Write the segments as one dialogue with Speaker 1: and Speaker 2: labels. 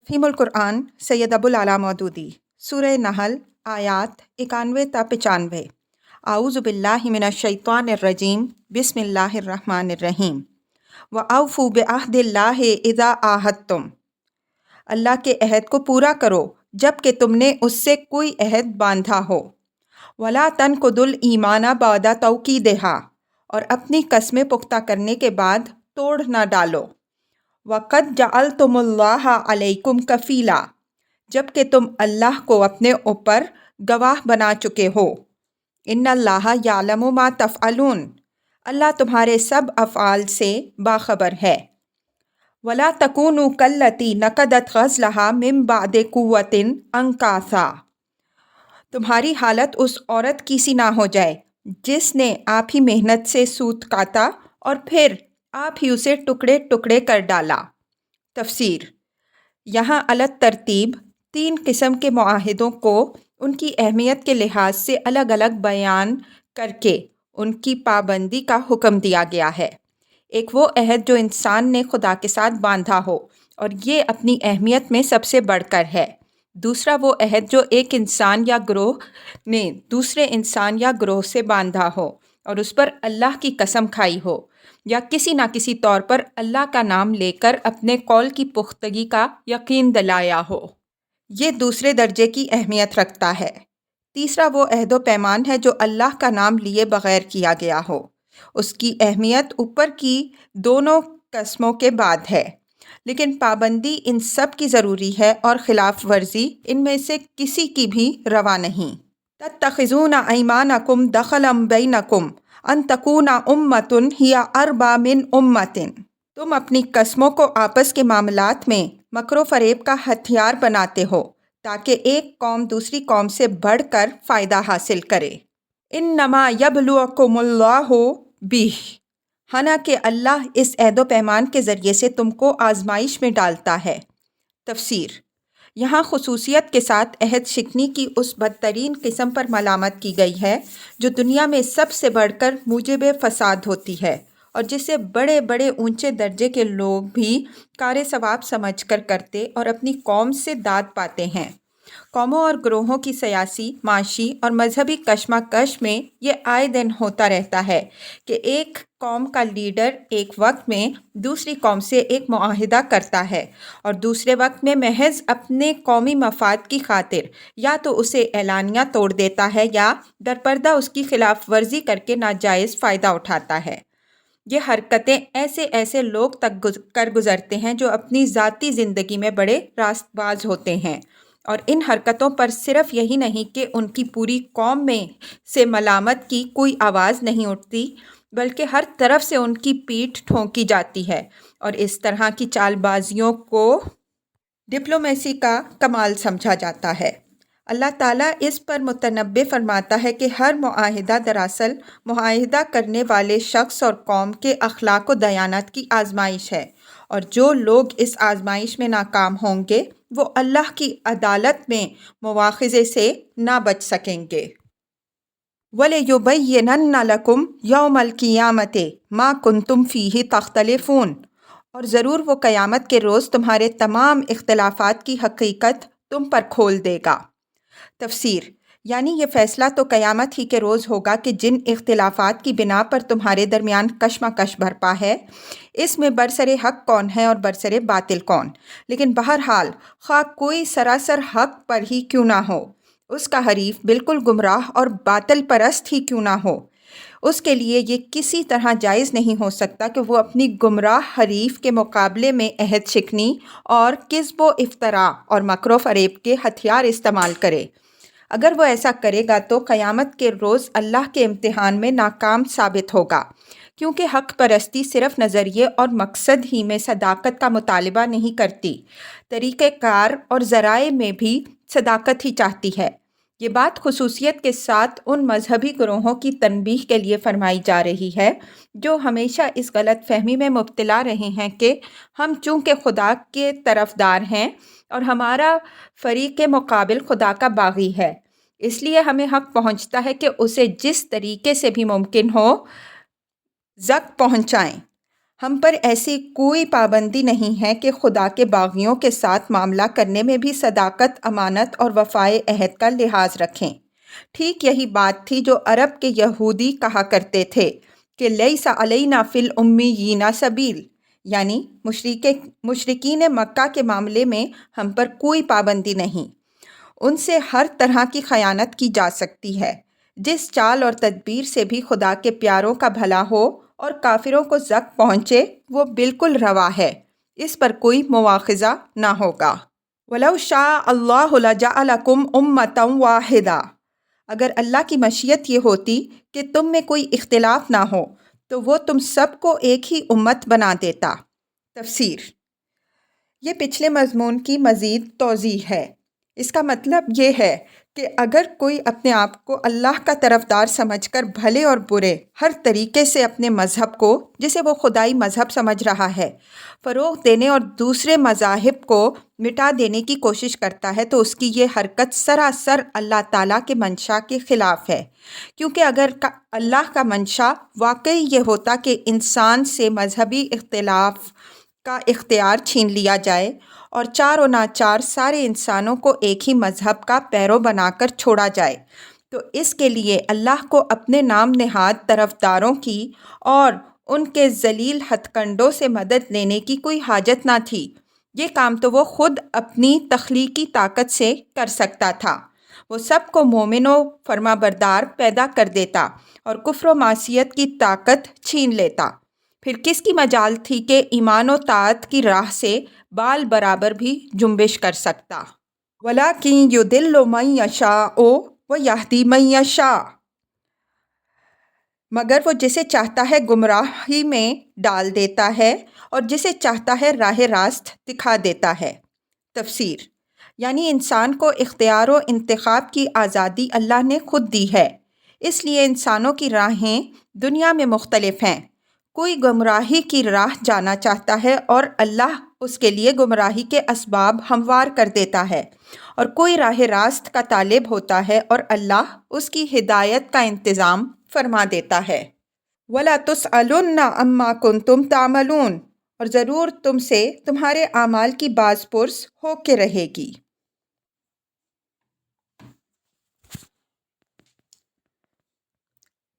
Speaker 1: फ़ीमुल कुरआन सैयद अबुल आला मौदूदी सूरह नहल आयात 91 ता 95। आऊज़ु बिल्लाहि मिनश शैतानिर रजीम बिस्मिल्लाहिर रहमानिर रहीम। व औफ़ू बिअहदिल्लाहि इज़ा आहदतुम। अल्लाह के अहद को पूरा करो जब कि तुमने उससे कोई अहद बांधा हो। वला तनकुदुल ईमाना बादा तौकीदिहा, और अपनी कस्में पुख्ता करने के बाद तोड़ न डालो। वक़द जअलतुमुल्लाह अलैकुम कफ़ीला, जबकि तुम अल्लाह को अपने ऊपर गवाह बना चुके हो। इन्नल्लाह यालमु मा तफ़अलून, अल्लाह तुम्हारे सब अफ़आल से बाखबर है। वला तकूनु कल्लती नक़दत ग़ज़लहा मिन बादे कुव्वतिन अंकासा, तुम्हारी हालत उस औरत की सी ना हो जाए जिसने आप ही मेहनत से सूत काटा और फिर आप ही उसे टुकड़े टुकड़े कर डाला। तफसीर, यहाँ अलग तरतीब 3 किस्म के मुआहिदों को उनकी अहमियत के लिहाज से अलग अलग बयान करके उनकी पाबंदी का हुक्म दिया गया है। एक वो अहद जो इंसान ने खुदा के साथ बांधा हो और ये अपनी अहमियत में सबसे बढ़कर है। दूसरा वो अहद जो एक इंसान या ग्रोह ने दूसरे इंसान या ग्रोह से बांधा हो और उस पर अल्लाह की कसम खाई हो या किसी न किसी तौर पर अल्लाह का नाम लेकर अपने कौल की पुख्तगी का यकीन दिलाया हो। ये दूसरे दर्जे की अहमियत रखता है। तीसरा वो अहदो पैमान है जो अल्लाह का नाम लिए बग़ैर किया गया हो। उसकी अहमियत ऊपर की दोनों कस्मों के बाद है, लेकिन पाबंदी इन सब की ज़रूरी है और ख़िलाफ़ वर्जी इनमें से किसी की भी रवा नहीं। तत्तख़िज़ूना ऐमानकुम दख़लन बैनकुम अन तकूना उम्मतुन हिया अरबा मिन उम्मतिन, तुम अपनी कस्मों को आपस के मामलात में मकरो फ़रेब का हथियार बनाते हो ताकि एक कौम दूसरी कौम से बढ़कर फ़ायदा हासिल करे। इन्नमा यब्लुवकुमुल्लाहु बिह, हालांकि अल्लाह इस अहदो पैमान के ज़रिए से तुमको आजमाइश में डालता है। तफसीर, यहाँ खुसूसियत के साथ अहद शिकनी की उस बदतरीन किस्म पर मलामत की गई है जो दुनिया में सबसे बढ़कर मूजिब फ़साद होती है और जिसे बड़े बड़े ऊंचे दर्जे के लोग भी कार सवाब समझ कर करते और अपनी कौम से दाद पाते हैं। कौमों और ग्रोहों की सियासी, माशी और मजहबी कशमकश में ये आए दिन होता रहता है कि एक कौम का लीडर एक वक्त में दूसरी कौम से एक मुआहिदा करता है और दूसरे वक्त में महज अपने कौमी मफाद की खातिर या तो उसे एलानिया तोड़ देता है या दरपर्दा उसकी खिलाफ वर्जी करके नाजायज़ फ़ायदा उठाता है। ये हरकतें ऐसे ऐसे लोग तक कर गुज़रते हैं जो अपनी ज़ाती ज़िंदगी में बड़े रास्तबाज होते हैं, और इन हरकतों पर सिर्फ यही नहीं कि उनकी पूरी कौम में से मलामत की कोई आवाज़ नहीं उठती, बल्कि हर तरफ से उनकी पीठ ठोंकी जाती है और इस तरह की चालबाजियों को डिप्लोमेसी का कमाल समझा जाता है। अल्लाह ताला इस पर मुतनब्बे फरमाता है कि हर मुआहिदा दरअसल मुआहिदा करने वाले शख्स और कौम के अखलाक व दयानत की आजमाइश है, और जो लोग इस आजमाइश में नाकाम होंगे वो अल्लाह की अदालत में मुआख़ज़े से ना बच सकेंगे। वलयुबय्यिनन्ना लकुम यौमल क़ियामति मा कुन्तुम फ़ीही तख्तलिफ़ून, और ज़रूर वो क़यामत के रोज़ तुम्हारे तमाम इख्तिलाफ़ात की हकीकत तुम पर खोल देगा। तफसीर, यानी ये फ़ैसला तो क़यामत ही के रोज़ होगा कि जिन इख्तिलाफ़ात की बिना पर तुम्हारे दरमियान कशमकश बरपा है, इसमें बरसरे हक़ कौन है और बरसरे बातिल कौन। लेकिन बहरहाल ख़्वाह कोई सरासर हक़ पर ही क्यों ना हो, उसका हरीफ बिल्कुल गुमराह और बातिल परस्त ही क्यों ना हो, उसके लिए ये किसी तरह जायज़ नहीं हो सकता कि वो अपनी गुमराह हरीफ के मुकाबले में अहद शिकनी और किज़्ब व इफ्तरा और मकरो फ़रेब के हथियार इस्तेमाल करे। अगर वो ऐसा करेगा तो क़यामत के रोज़ अल्लाह के इम्तिहान में नाकाम साबित होगा, क्योंकि हक़ परस्ती सिर्फ़ नज़रिए और मकसद ही में सदाकत का मुतालिबा नहीं करती, तरीक़ेकार और ज़राए में भी सदाकत ही चाहती है। ये बात खुसूसियत के साथ उन मजहबी ग्रोहों की तनबीह के लिए फरमाई जा रही है जो हमेशा इस गलत फहमी में मुब्तला रहे हैं कि हम चूँकि खुदा के तरफदार हैं और हमारा फ़रीक़ मुकाबिल खुदा का बागी है, इसलिए हमें हक़ पहुँचता है कि उसे जिस तरीके से भी मुमकिन हो ज़क पहुँचाएँ। ہم پر ایسی کوئی پابندی نہیں ہے کہ خدا کے باغیوں کے ساتھ معاملہ کرنے میں بھی صداقت، امانت اور وفائے عہد کا لحاظ رکھیں۔ ٹھیک یہی بات تھی جو عرب کے یہودی کہا کرتے تھے کہ لیس علینا فی الامیین سبیل، یعنی مشرکین مکہ کے معاملے میں ہم پر کوئی پابندی نہیں، ان سے ہر طرح کی خیانت کی جا سکتی ہے۔ جس چال اور تدبیر سے بھی خدا کے پیاروں کا بھلا ہو اور کافروں کو زک پہنچے وہ بالکل روا ہے، اس پر کوئی مواخذہ نہ ہوگا۔ وَلَوْ شَاءَ اللَّهُ لَجَعَلَكُمْ أُمَّةً وَاحِدَةً، اگر اللہ کی مشیت یہ ہوتی کہ تم میں کوئی اختلاف نہ ہو تو وہ تم سب کو ایک ہی امت بنا دیتا۔ تفسیر: یہ پچھلے مضمون کی مزید توضیح ہے۔ اس کا مطلب یہ ہے کہ اگر کوئی اپنے آپ کو اللہ کا طرفدار سمجھ کر بھلے اور برے ہر طریقے سے اپنے مذہب کو، جسے وہ خدائی مذہب سمجھ رہا ہے، فروغ دینے اور دوسرے مذاہب کو مٹا دینے کی کوشش کرتا ہے تو اس کی یہ حرکت سراسر اللہ تعالیٰ کے منشا کے خلاف ہے، کیونکہ اگر اللہ کا منشا واقعی یہ ہوتا کہ انسان سے مذہبی اختلاف کا اختیار چھین لیا جائے اور چار و ناچار سارے انسانوں کو ایک ہی مذہب کا پیرو بنا کر چھوڑا جائے، تو اس کے لیے اللہ کو اپنے نام نہاد طرفداروں کی اور ان کے ذلیل ہتھ کنڈوں سے مدد لینے کی کوئی حاجت نہ تھی۔ یہ کام تو وہ خود اپنی تخلیقی طاقت سے کر سکتا تھا۔ وہ سب کو مومن و فرما بردار پیدا کر دیتا اور کفر و معصیت کی طاقت چھین لیتا، پھر کس کی مجال تھی کہ ایمان و طاعت کی راہ سے بال برابر بھی جنبش کر سکتا۔ وَلَٰكِن يُضِلُّ مَن يَشَاءُ وَيَهْدِي مَن يَشَاءُ، مگر وہ جسے چاہتا ہے گمراہی میں ڈال دیتا ہے اور جسے چاہتا ہے راہ راست دکھا دیتا ہے۔ تفسیر: یعنی انسان کو اختیار و انتخاب کی آزادی اللہ نے خود دی ہے، اس لیے انسانوں کی راہیں دنیا میں مختلف ہیں۔ کوئی گمراہی کی راہ جانا چاہتا ہے اور اللہ اس کے لیے گمراہی کے اسباب ہموار کر دیتا ہے، اور کوئی راہ راست کا طالب ہوتا ہے اور اللہ اس کی ہدایت کا انتظام فرما دیتا ہے۔ وَلَا تُسْأَلُنَّ عَمَّا كُنتُمْ تَعْمَلُونَ، اور ضرور تم سے تمہارے اعمال کی باز پرس ہو کے رہے گی۔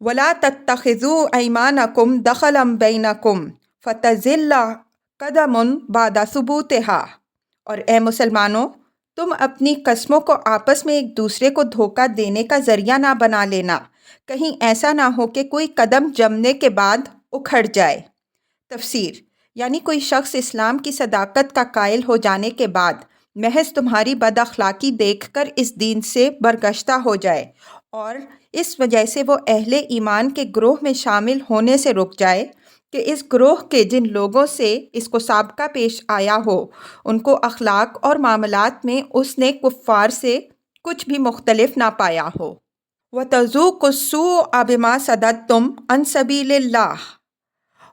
Speaker 1: وَلَا تَتَّخِذُوا أَيْمَانَكُمْ دَخَلًا بَيْنَكُمْ فَتَزِلَّ قَدَمٌ بَعْدَ ثُبُوتِهَا، اور اے مسلمانوں، تم اپنی قسموں کو آپس میں ایک دوسرے کو دھوکہ دینے کا ذریعہ نہ بنا لینا، کہیں ایسا نہ ہو کہ کوئی قدم جمنے کے بعد اکھڑ جائے۔ تفسیر: یعنی کوئی شخص اسلام کی صداقت کا قائل ہو جانے کے بعد محض تمہاری بد اخلاقی دیکھ کر اس دین سے برگشتہ ہو جائے اور اس وجہ سے وہ اہل ایمان کے گروہ میں شامل ہونے سے رک جائے کہ اس گروہ کے جن لوگوں سے اس کو سابقہ پیش آیا ہو ان کو اخلاق اور معاملات میں اس نے کفار سے کچھ بھی مختلف نہ پایا ہو۔ وَتَذُوقُوا السُّوءَ بِمَا صَدَدتُّمْ عَنْ سَبِيلِ اللَّهِ،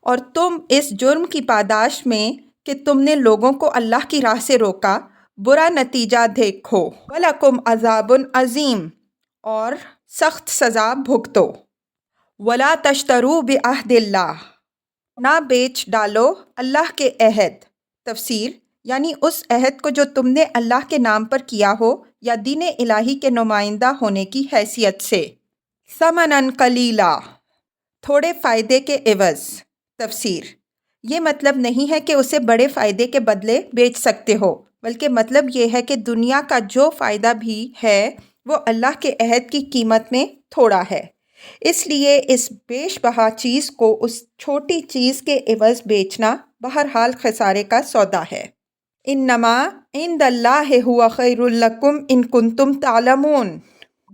Speaker 1: اور تم اس جرم کی پاداش میں کہ تم نے لوگوں کو اللہ کی راہ سے روکا برا نتیجہ دیکھو۔ وَلَكُمْ عَذَابٌ عَظِيمٌ، اور سخت سزا بھگتو۔ وَلَا تَشْتَرُوا بِعَهْدِ اللَّهِ، نہ بیچ ڈالو اللہ کے عہد۔ تفسیر: یعنی اس عہد کو جو تم نے اللہ کے نام پر کیا ہو یا دین الہی کے نمائندہ ہونے کی حیثیت سے۔ ثَمَنًا قَلِيلًا، تھوڑے فائدے کے عوض۔ تفسیر: یہ مطلب نہیں ہے کہ اسے بڑے فائدے کے بدلے بیچ سکتے ہو، بلکہ مطلب یہ ہے کہ دنیا کا جو فائدہ بھی ہے وہ اللہ کے عہد کی قیمت میں تھوڑا ہے، اس لیے اس بیش بہا چیز کو اس چھوٹی چیز کے عوض بیچنا بہرحال خسارے کا سودا ہے۔ انما عند اللہ هو خیر لکم ان کنتم تعلمون،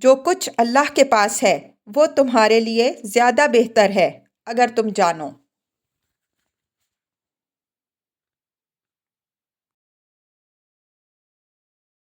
Speaker 1: جو کچھ اللہ کے پاس ہے وہ تمہارے لیے زیادہ بہتر ہے اگر تم جانو۔